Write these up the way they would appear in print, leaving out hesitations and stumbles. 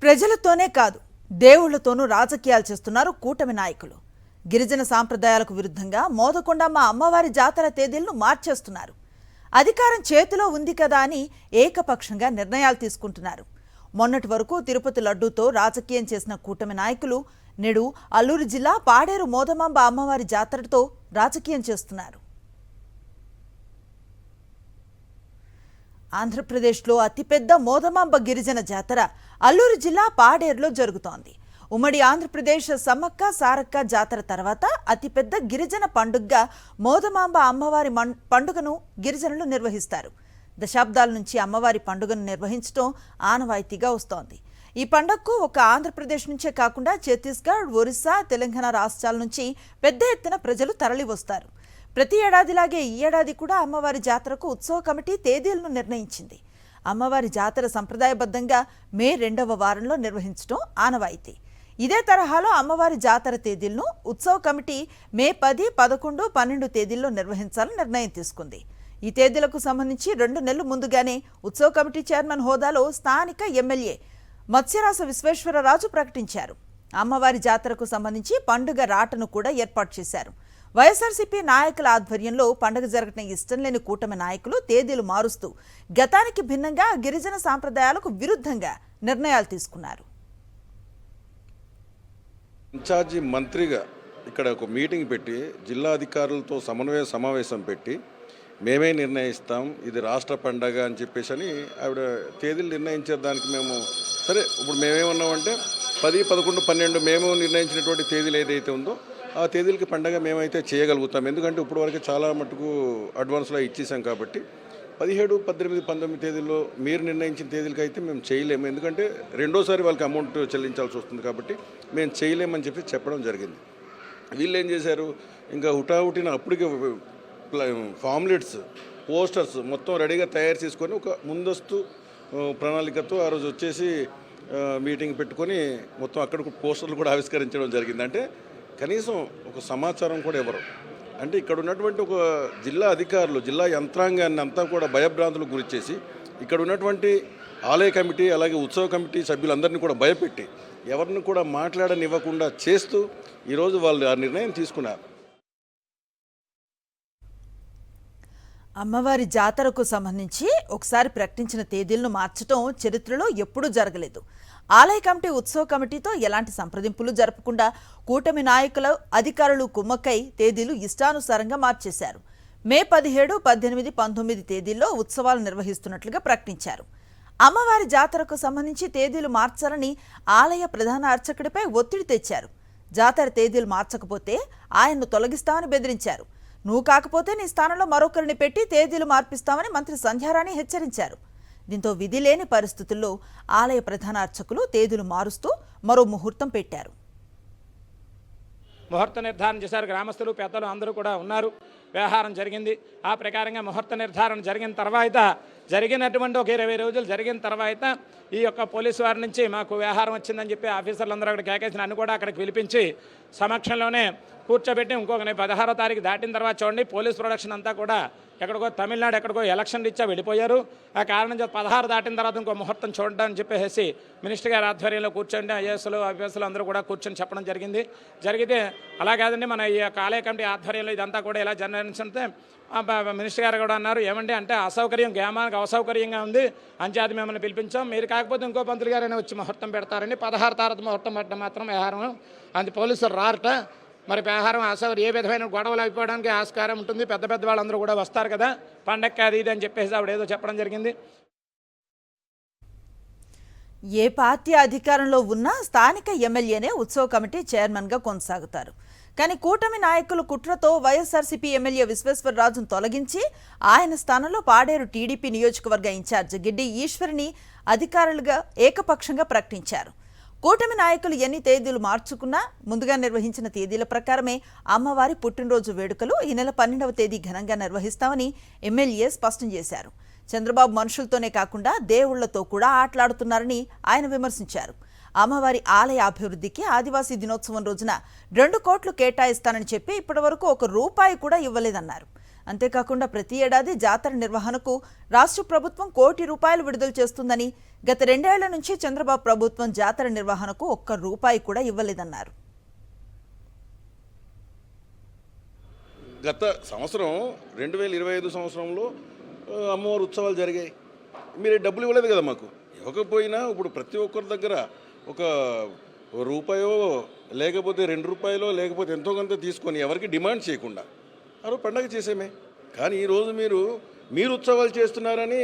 ప్రజలతోనే కాదు దేవుళ్లతోనూ రాజకీయాలు చేస్తున్నారు కూటమి నాయకులు. గిరిజన సాంప్రదాయాలకు విరుద్ధంగా మోదకొండమ్మ అమ్మవారి జాతర తేదీలను మార్చేస్తున్నారు. అధికారం చేతిలో ఉంది కదా అని ఏకపక్షంగా నిర్ణయాలు తీసుకుంటున్నారు. మొన్నటి వరకు తిరుపతి లడ్డూతో రాజకీయం చేసిన కూటమి నాయకులు నేడు అల్లూరు జిల్లా పాడేరు మోదమాంబ అమ్మవారి జాతరతో రాజకీయం చేస్తున్నారు. ఆంధ్రప్రదేశ్లో అతిపెద్ద మోదమాంబ గిరిజన జాతర అల్లూరు జిల్లా పాడేరులో జరుగుతోంది. ఉమ్మడి ఆంధ్రప్రదేశ్ సమ్మక్క సారక్క జాతర తర్వాత అతిపెద్ద గిరిజన పండుగగా మోదమాంబ అమ్మవారి పండుగను గిరిజనులు నిర్వహిస్తారు. దశాబ్దాల నుంచి అమ్మవారి పండుగను నిర్వహించడం ఆనవాయితీగా వస్తోంది. ఈ పండుగకు ఒక ఆంధ్రప్రదేశ్ నుంచే కాకుండా ఛత్తీస్గఢ్, ఒరిస్సా, తెలంగాణ రాష్ట్రాల నుంచి పెద్ద ఎత్తున ప్రజలు తరలి వస్తారు. ప్రతి ఏడాదిలాగే ఈ ఏడాది కూడా అమ్మవారి జాతరకు ఉత్సవ కమిటీ తేదీలను నిర్ణయించింది. అమ్మవారి జాతర సంప్రదాయబద్ధంగా మే 2వ వారంలో నిర్వహించడం ఆనవాయితీ. ఇదే తరహాలో అమ్మవారి జాతర తేదీలను ఉత్సవ కమిటీ మే 10, 11, 12 తేదీల్లో నిర్వహించాలని నిర్ణయం తీసుకుంది. ఈ తేదీలకు సంబంధించి 2 నెలలు ముందుగానే ఉత్సవ కమిటీ చైర్మన్ హోదాలో స్థానిక ఎమ్మెల్యే మత్స్యరాస విశ్వేశ్వరరాజు ప్రకటించారు. అమ్మవారి జాతరకు సంబంధించి పండుగ రాటను కూడా ఏర్పాటు చేశారు. వైఎస్ఆర్సీపీ నాయకుల ఆధ్వర్యంలో పండుగ జరగటం ఇష్టం లేని కూటమి నాయకులు తేదీలు మారుస్తూ గతానికి భిన్నంగా గిరిజన సాంప్రదాయాలకు విరుద్ధంగా నిర్ణయాలు తీసుకున్నారు. ఇన్ఛార్జి మంత్రిగా ఇక్కడ ఒక మీటింగ్ పెట్టి జిల్లా అధికారులతో సమన్వయ సమావేశం పెట్టి మేమే నిర్ణయిస్తాం, ఇది రాష్ట్ర పండగ అని చెప్పేసి అని ఆవిడ తేదీలు నిర్ణయించే దానికి మేము సరే ఇప్పుడు మేమేమన్నామంటే 10, 11, 12 మేము నిర్ణయించినటువంటి తేదీలు ఏదైతే ఉందో ఆ తేదీలకి పండగ మేమైతే చేయగలుగుతాం. ఎందుకంటే ఇప్పుడు వరకు చాలా మటుకు అడ్వాన్స్లో ఇచ్చేసాం కాబట్టి 17, 18, 19 తేదీల్లో మీరు నిర్ణయించిన తేదీలకి అయితే మేము చేయలేము. ఎందుకంటే రెండోసారి వాళ్ళకి అమౌంట్ చెల్లించాల్సి వస్తుంది కాబట్టి మేము చేయలేమని చెప్పి చెప్పడం జరిగింది. వీళ్ళు ఏం చేశారు, ఇంకా హుటాహుటిన అప్పటికి ఫామ్లెట్స్, పోస్టర్స్ మొత్తం రెడీగా తయారు చేసుకొని ఒక ముందస్తు ప్రణాళికతో ఆ రోజు వచ్చేసి మీటింగ్ పెట్టుకొని మొత్తం అక్కడ పోస్టర్లు కూడా ఆవిష్కరించడం జరిగింది. అంటే కనీసం ఒక సమాచారం కూడా ఇవ్వరు. అంటే ఇక్కడ ఉన్నటువంటి ఒక జిల్లా అధికారులు, జిల్లా యంత్రాంగాన్ని అంతా కూడా భయభ్రాంతులకు గురి చేసి ఇక్కడ ఉన్నటువంటి ఆలయ కమిటీ అలాగే ఉత్సవ కమిటీ సభ్యులందరినీ కూడా భయపెట్టి ఎవరిని కూడా మాట్లాడనివ్వకుండా చేస్తూ ఈరోజు వాళ్ళు ఆ నిర్ణయం తీసుకున్నారు. అమ్మవారి జాతరకు సంబంధించి ఒకసారి ప్రకటించిన తేదీలను మార్చడం చరిత్రలో ఎప్పుడూ జరగలేదు. ఆలయ కమిటీ ఉత్సవ కమిటీతో ఎలాంటి సంప్రదింపులు జరపకుండా కూటమి నాయకుల అధికారులు కుమ్మక్కై తేదీలు ఇష్టానుసారంగా మార్చేశారు. మే 17, 18, 19 తేదీల్లో ఉత్సవాలు నిర్వహిస్తున్నట్లుగా ప్రకటించారు. అమ్మవారి జాతరకు సంబంధించి తేదీలు మార్చాలని ఆలయ ప్రధాన అర్చకుడిపై ఒత్తిడి తెచ్చారు. జాతర తేదీలు మార్చకపోతే ఆయన్ను తొలగిస్తామని బెదిరించారు. నువ్వు కాకపోతే నీ స్థానంలో మరొకరిని పెట్టి తేదీలు మార్పిస్తామని మంత్రి సంధ్యారాణి హెచ్చరించారు. దీంతో విధి లేని పరిస్థితుల్లో ఆలయ ప్రధాన అర్చకులు తేదీలు మారుస్తూ మరో ముహూర్తం పెట్టారు. ముహూర్త నిర్ధారణ చేశారు. గ్రామస్తులు, పెద్దలు అందరూ కూడా ఉన్నారు. వ్యవహారం జరిగింది. ఆ ప్రకారంగా ముహూర్త నిర్ధారణ జరిగిన తర్వాత జరిగినటువంటి ఒక 20 రోజులు జరిగిన తర్వాత ఈ యొక్క పోలీసు వారి నుంచి మాకు వ్యవహారం వచ్చిందని చెప్పి ఆఫీసర్లు అందరూ అక్కడ కేకేసి నన్ను కూడా అక్కడికి పిలిపించి సమక్షంలోనే కూర్చోబెట్టి ఇంకొక 16వ తారీఖు దాటిన తర్వాత చూడండి పోలీస్ ప్రొడక్షన్ అంతా కూడా ఎక్కడికో తమిళనాడు ఎక్కడికో ఎలక్షన్ రీత్యా వెళ్ళిపోయారు. ఆ కారణం చేత 16 దాటిన తర్వాత ఇంకో ముహూర్తం చూడడం అని చెప్పేసి మినిస్టర్ గారి ఆధ్వర్యంలో కూర్చోండి ఐఏఎస్లు ఐపీఎస్లు అందరూ కూడా కూర్చొని చెప్పడం జరిగితే అలా కాదండి మన ఈ యొక్క ఆలయ కమిటీ ఆధ్వర్యంలో ఇదంతా కూడా ఇలా జర్నలిస్తే మినిస్టర్ గారు కూడా అన్నారు, ఏమండి అంటే అసౌకర్యం, గ్రామానికి అసౌకర్యంగా ఉంది అంచేది మిమ్మల్ని పిలిపించాం, మీరు కాకపోతే ఇంకో పంతులు గారైనా వచ్చి ముహూర్తం పెడతారని 16 తారీఖు ముహూర్తం పెట్టడం మాత్రం వ్యవహారం అంత పోలీసులు రారట. మరి వ్యవహారం ఏ విధమైన గొడవలు అయిపోవడానికి ఆస్కారం ఉంటుంది, పెద్ద పెద్ద వాళ్ళందరూ కూడా వస్తారు కదా పండగ అది ఇది అని చెప్పేసి ఆవిడ ఏదో చెప్పడం జరిగింది. ఏ పార్టీ అధికారంలో ఉన్నా స్థానిక ఎమ్మెల్యేనే ఉత్సవ కమిటీ చైర్మన్గా కొనసాగుతారు. కానీ కూటమి నాయకుల కుట్రతో వైఎస్ఆర్సీపీ ఎమ్మెల్యే విశ్వేశ్వరరాజును తొలగించి ఆయన స్థానంలో పాడేరు టీడీపీ నియోజకవర్గ ఇన్ఛార్జ్ గిడ్డి ఈశ్వరిని అధికారులుగా ఏకపక్షంగా ప్రకటించారు. కూటమి నాయకులు ఎన్ని తేదీలు మార్చుకున్నా ముందుగా నిర్వహించిన తేదీల ప్రకారమే అమ్మవారి పుట్టినరోజు వేడుకలు ఈ నెల 12వ తేదీ ఘనంగా నిర్వహిస్తామని ఎమ్మెల్యే స్పష్టం చేశారు. చంద్రబాబు మనుషులతోనే కాకుండా దేవుళ్లతో కూడా ఆటలాడుతున్నారని ఆయన విమర్శించారు. అమ్మవారి ఆలయ అభివృద్ధికి ఆదివాసీ దినోత్సవం రోజున 2 కోట్లు కేటాయిస్తానని చెప్పి ఇప్పటివరకు 1 రూపాయి కూడా ఇవ్వలేదన్నారు. అంతేకాకుండా ప్రతి ఏడాది జాతర నిర్వహణకు రాష్ట్ర ప్రభుత్వం ₹1 కోటి విడుదల చేస్తుందని, గత 2 ఏళ్ల నుంచి చంద్రబాబు ప్రభుత్వం జాతర నిర్వహణకు ₹1 కూడా ఇవ్వలేదన్నారు. గత సంవత్సరం 2025 సంవత్సరంలో అమ్మవారి ఉత్సవాలు జరిగాయి. మీరు డబ్బులు ఇవ్వలేదు కదా మాకు. ఇవ్వకపోయినా ఇప్పుడు ప్రతి ఒక్కరి దగ్గర ఒక రూపాయో లేకపోతే ₹2 లేకపోతే ఎంతో కొంత తీసుకొని ఎవరికి డిమాండ్ చేయకుండా పండగ చేసేమే. కానీ ఈరోజు మీరు ఉత్సవాలు చేస్తున్నారని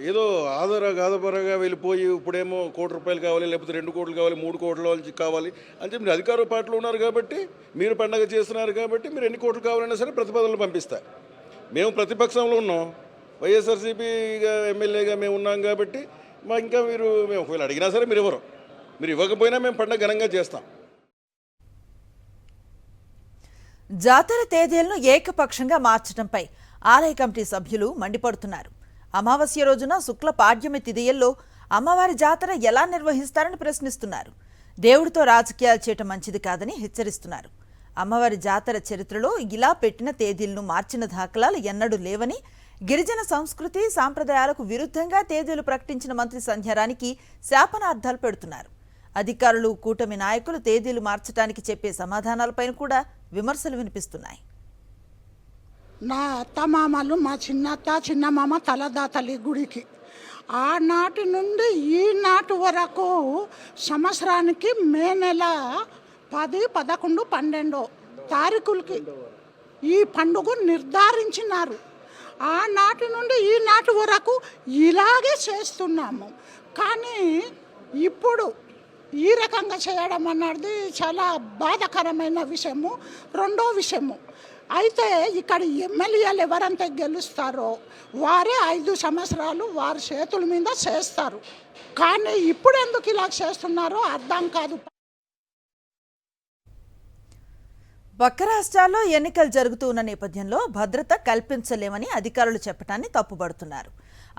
ఏదో ఆధారపరగా వెళ్ళిపోయి ఇప్పుడేమో ₹1 కోటి కావాలి, లేకపోతే ₹2 కోట్లు కావాలి, ₹3 కోట్లు కావాలి అని చెప్పి మీరు అధికార పార్టీలో ఉన్నారు కాబట్టి, మీరు పండగ చేస్తున్నారు కాబట్టి మీరు ఎన్ని కోట్లు కావాలన్నా సరే ప్రతిపాదనలు పంపిస్తారు. మేము ప్రతిపక్షంలో ఉన్నాం, వైఎస్ఆర్సీపీ ఎమ్మెల్యేగా మేము ఉన్నాం కాబట్టి ఇంకా మేము ఒకవేళ అడిగినా సరే మీరు ఇవ్వరు. మీరు ఇవ్వకపోయినా మేము పండగ ఘనంగా చేస్తాం. జాతర తేదీలను ఏకపక్షంగా మార్చడంపై ఆలయ కమిటీ సభ్యులు మండిపడుతున్నారు. అమావాస్య రోజున శుక్ల పాడ్యమి తిథియల్లో అమ్మవారి జాతర ఎలా నిర్వహిస్తారని ప్రశ్నిస్తున్నారు. దేవుడితో రాజకీయాలు చేయటం మంచిది కాదని హెచ్చరిస్తున్నారు. అమ్మవారి జాతర చరిత్రలో ఇలా పెట్టిన తేదీలను మార్చిన దాఖలాలు ఎన్నడూ లేవని, గిరిజన సంస్కృతి సాంప్రదాయాలకు విరుద్ధంగా తేదీలు ప్రకటించిన మంత్రి సంధ్యారానికి శాపనార్థాలు పెడుతున్నారు. అధికారులు, కూటమి నాయకులు తేదీలు మార్చడానికి చెప్పే సమాధానాలపైన కూడా విమర్శలు వినిపిస్తున్నాయి. నా అత్తమామలు, మా చిన్నమామ తలదాతలి గుడికి ఆనాటి నుండి ఈనాటి వరకు సంవత్సరానికి మే నెల 10, 11, 12 తారీఖులకి ఈ పండుగ నిర్ధారించినారు. ఆనాటి నుండి ఈనాటి వరకు ఇలాగే చేస్తున్నాము. కానీ ఇప్పుడు ఈ రకంగా చేయడం అన్నది చాలా బాధాకరమైన విషయము. రెండో విషయము అయితే ఇక్కడ ఎమ్మెల్యేలు ఎవరంతా గెలుస్తారో వారే 5 సంవత్సరాలు వారి చేతుల మీద చేస్తారు. కానీ ఇప్పుడు ఎందుకు ఇలా చేస్తున్నారో అర్థం కాదు. పక్క రాష్ట్రాల్లో ఎన్నికలు జరుగుతూ ఉన్న నేపథ్యంలో భద్రత కల్పించలేమని అధికారులు చెప్పడాన్ని తప్పుపడుతున్నారు.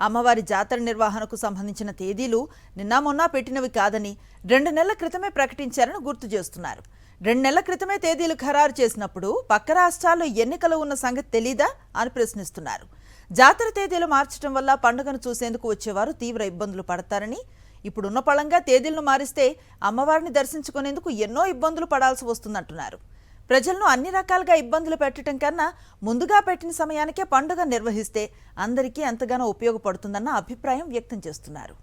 అమ్మవారి జాతర నిర్వహణకు సంబంధించిన తేదీలు నిన్న మొన్న పెట్టినవి కాదని 2 నెలల క్రితమే ప్రకటించారని గుర్తు చేస్తున్నారు. 2 నెలల క్రితమే తేదీలు ఖరారు చేసినప్పుడు పక్క రాష్ట్రాల్లో ఎన్నికలు ఉన్న సంగతి తెలీదా అని ప్రశ్నిస్తున్నారు. జాతర తేదీలు మార్చడం వల్ల పండుగను చూసేందుకు వచ్చేవారు తీవ్ర ఇబ్బందులు పడతారని, ఇప్పుడున్న పళంగా తేదీలను మారిస్తే అమ్మవారిని దర్శించుకునేందుకు ఎన్నో ఇబ్బందులు పడాల్సి వస్తుందంటున్నారు. ప్రజలను అన్ని రకాలుగా ఇబ్బందులు పెట్టడం కన్నా ముందుగా పెట్టిన సమయానికే పండుగ నిర్వహిస్తే అందరికీ ఎంతగానో ఉపయోగపడుతుందన్న అభిప్రాయం వ్యక్తం చేస్తున్నారు.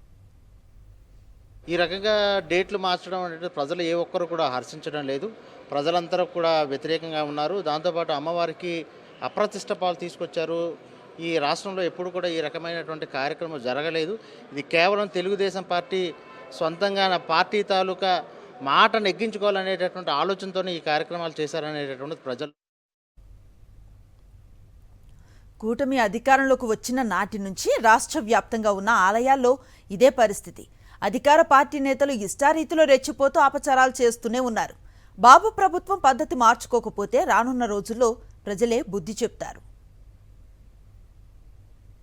ఈ రకంగా డేట్లు మార్చడం అనేది ప్రజలు ఏ ఒక్కరు కూడా హర్షించడం లేదు. ప్రజలందరూ కూడా వ్యతిరేకంగా ఉన్నారు. దాంతోపాటు అమ్మవారికి అప్రతిష్ట పాలు తీసుకొచ్చారు. ఈ రాష్ట్రంలో ఎప్పుడు కూడా ఈ రకమైనటువంటి కార్యక్రమం జరగలేదు. ఇది కేవలం తెలుగుదేశం పార్టీ సొంతంగా పార్టీ తాలూకా మాట నెగ్గించుకోవాలనేటటువంటి ఆలోచనతో ఈ కార్యక్రమాలు చేశారనేటటువంటి ప్రజలు. కూటమి అధికారంలోకి వచ్చిన నాటి నుంచి రాష్ట్ర వ్యాప్తంగా ఉన్న ఆలయాల్లో ఇదే పరిస్థితి. అధికార పార్టీ నేతలు ఇష్టారీతిలో రెచ్చిపోతూ అపచారాలు చేస్తూనే ఉన్నారు. బాబు ప్రభుత్వం పద్ధతి మార్చుకోకపోతే రానున్న రోజుల్లో ప్రజలే బుద్ధి చెప్తారు.